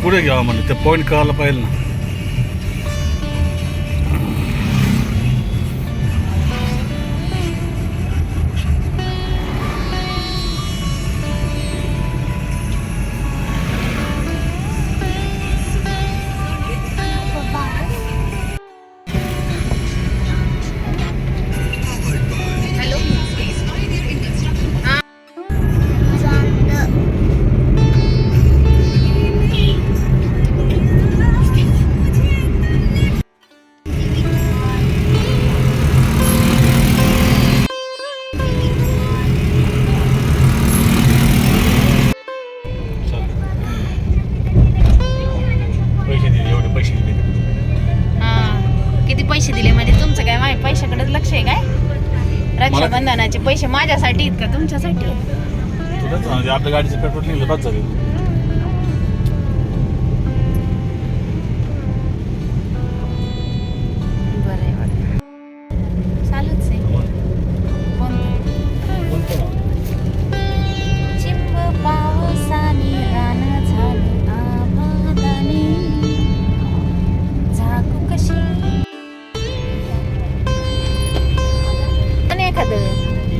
पुढे घ्यावं म्हणजे ते पॉईंट कळायला पाहिजे ना. पैसे दिले म्हणजे तुमचं काय माझ्या पैशाकडेच लक्ष आहे काय? रक्षाबंधनाचे पैसे माझ्यासाठी आहेत का तुमच्यासाठी? आपल्या गाडीचं पेट्रोल निघलं बस झालं. बरं आहे चालूच आहे. चिंब पावसाने रान झालं आबादाने झाकू कशी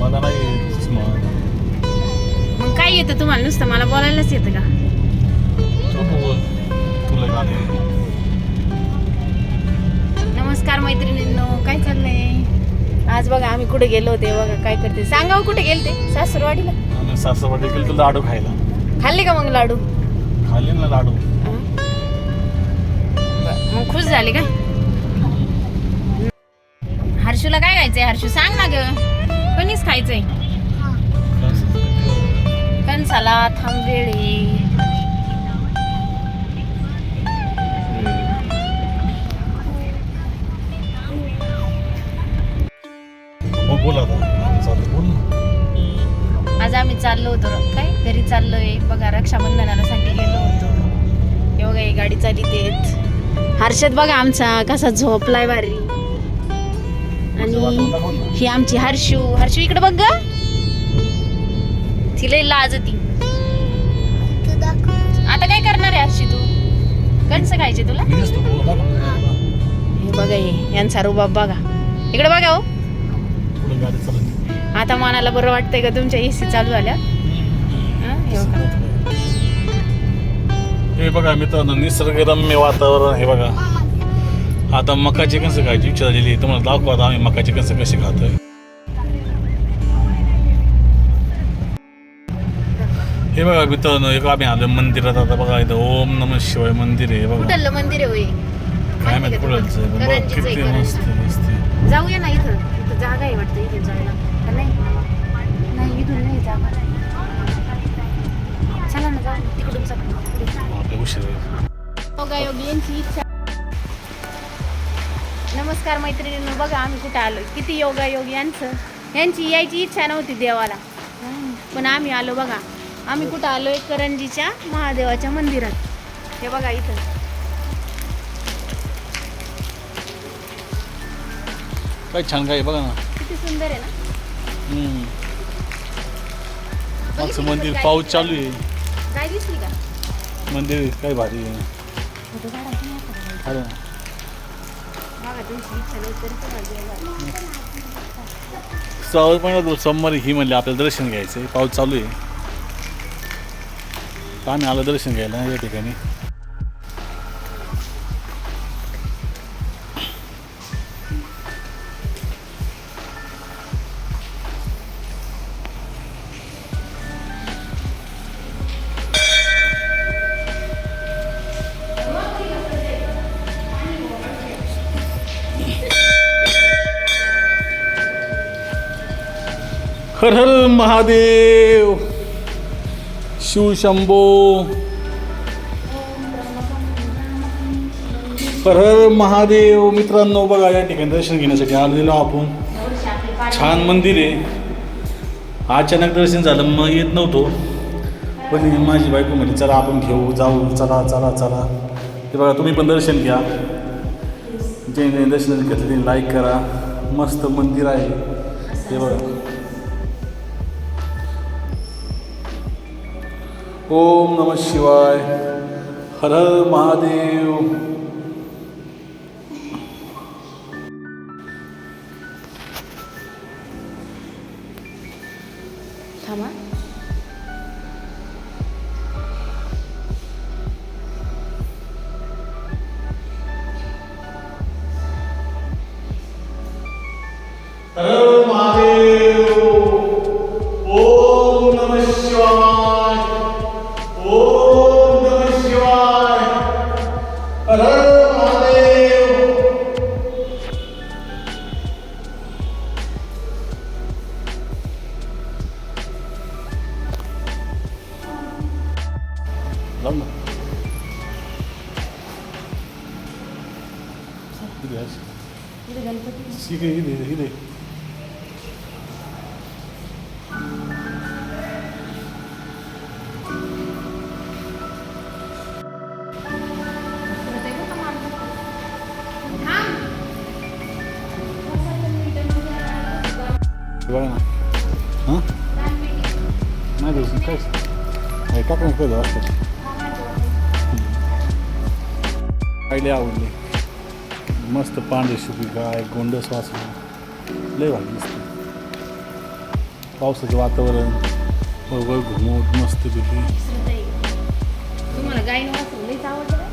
मला नाही. मग काय येतं तुम्हाला? नुसतं मला बोलायलाच येतं का? नमस्कार मैत्रिणींनो, काय चाललंय? आज बघा आम्ही कुठे गेलो होते. बघा काय करते सांगा. कुठे गेलते? सासूरवाडीला. सासूरवाडी गेलो तर लाडू खायला. खाल्ले का मग लाडू? खाल्ले ना लाडू. मग खुश झाले का? हर्षूला काय खायचंय? हर्षू सांग ना ग. कणीस खायचंय. कणसाला थांबवेळे. बोला आज आम्ही चाललो होतो काय घरी चाललोय बघा. रक्षाबंधनाला साठी गेलो होतो. हे बघा ही गाडी चालित. हर्षद बघा आमचा कसा झोपलाय भारी. आणि ही आमची हर्षू. हर्षू इकडे बघ ग. तिला लाजती. आता काय करणार आहे हर्षी तू? कंस खायचे तुला? हे बघा हे यांचा रुबाब बघा. इकडे बघा हो. आता मनाला बरं वाटतंय का तुमच्या एसी चालू झाल्या? हे बघा मित्रांनो, निसर्गरम्य वातावरण. हे बघा आता मकाचे कणसं खायची इच्छा झालेली आहे. तुम्हाला दाखवा आता आम्ही मकाचे कणसं कसे खातोय. हे बघा मित्रांनो, एक आम्ही आलो मंदिरात. आता बघा इथं ओम नमः शिवाय मंदिर आहे. बघा कुठलं मंदिर आहे होय? काय माहिती कुठलंच आहे. किती मस्त मस्त. जाऊया ना. इथं जागा आहे वाटतं इथे जायला. नाही इथून नाही जागा. चला ना जाऊ तिकडून. आपल्या उशीर. योगायोगींची इच्छा. नमस्कार मैत्रिणींनो, बघा आम्ही कुठे आलो. किती योगायोग यांची यायची इच्छा नव्हती देवाला, पण आम्ही आलो. बघा आम्ही कुठं आलोय? करंजीच्या महादेवाच्या मंदिरात. हे बघा इथं काय छान काय बघा ना. किती सुंदर आहे ना. मस्त मंदिर. पाऊस चालू आहे. काय दिसली का मंदिर? काय भारी आहे. श्रावण महिन्यात सोमवारी ही म्हणले आपल्याला दर्शन घ्यायचं आहे. पाऊस चालू आहे. आम्ही आलो दर्शन घ्यायला या ठिकाणी. हर हर महादेव. शिव शंभो. हर हर महादेव. मित्रांनो बघा या ठिकाणी दर्शन घेण्यासाठी आलेलो आपण. छान मंदिर आहे. अचानक दर्शन झालं, मग येत नव्हतो, पण माझी बायको म्हटली चला आपण घेऊ जाऊ. चला चला चला. ते बघा तुम्ही पण दर्शन घ्या. ज्यांनी दर्शन घेतलं त्यांनी लाईक करा. मस्त मंदिर आहे ते बघा. ओम नमः शिवाय. हर हर महादेव. थांबा. हर हर महादेव. ओम नमः शिवाय. ओम नमः शिवाय. हर हर महादेव. लाव ना. इथे आहे. इथे गणपती. इथे. बघा ना. हां नाही बघ काय टाकणं काय असतं. पहिले आवडले. मस्त पांढरी शुकी गाय गोंडस वाचलं लय भारी दिसते. पावसाचं वातावरण बरोबर घुमवत मस्त पैकी. तुम्हाला गायनं वाचलं लईच आवडतं का?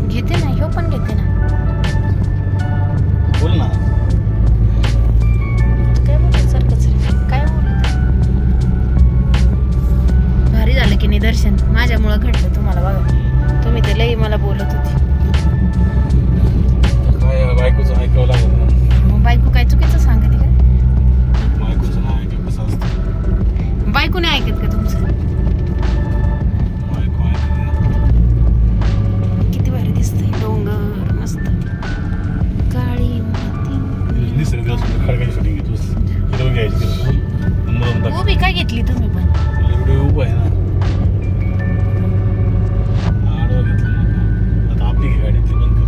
घेते ना, ह्यो पण घेते ना. बोल ना. काय बोलत सारखंच रे. काय बोलत. भारी झालं की नाही दर्शन. माझ्यामुळं घडलं तुम्हाला बघा. तुम्ही ते लई मला बोलत होती. काय बायकोचं ऐकावं लागेल ना. मग बायको काय चुकीचं सांगते का? बायकोचं नाही ऐकलं कसं असतं. बायको नाही ऐकत का तुमचं? बायको ऐकते. किती भारी दिसतंय. डोंगर मस्त काळी माती. निसर्ग असून खडकाची शूटिंग घेतोस. हिरवं घ्यायची नंबर उभी काय घेतली तुम्ही पण? व्हिडिओ उभा आहे ना. आडवा घेतला ना. आता आपली गाडी ती बंद कर.